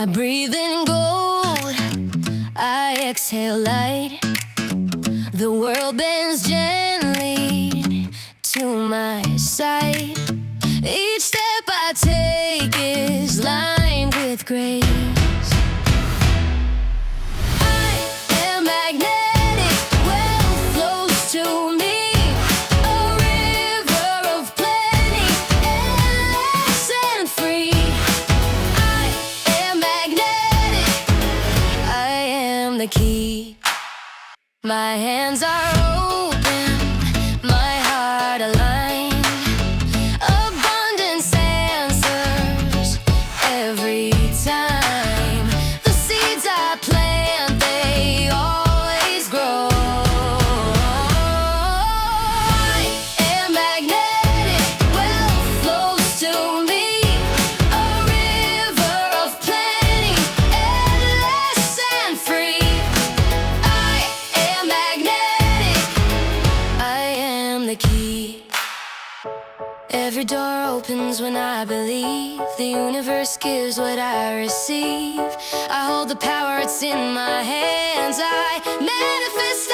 I breathe in gold, I exhale light. The world bends gently to my side. Each step I take is lined with grace. I am magnetic, wealth flows to me. A river of plenty, endless and free. I am magnetic, I am the key. My hands are open, my heart aligned. Abundance answers every time. The seeds I plant, they always grow. I am magnetic, wealth flows to me. A river of plenty, endless and free. I am magnetic, I am the key. Every door opens when I believe. The universe gives what I receive. I hold the power, it's in my hands. I manifest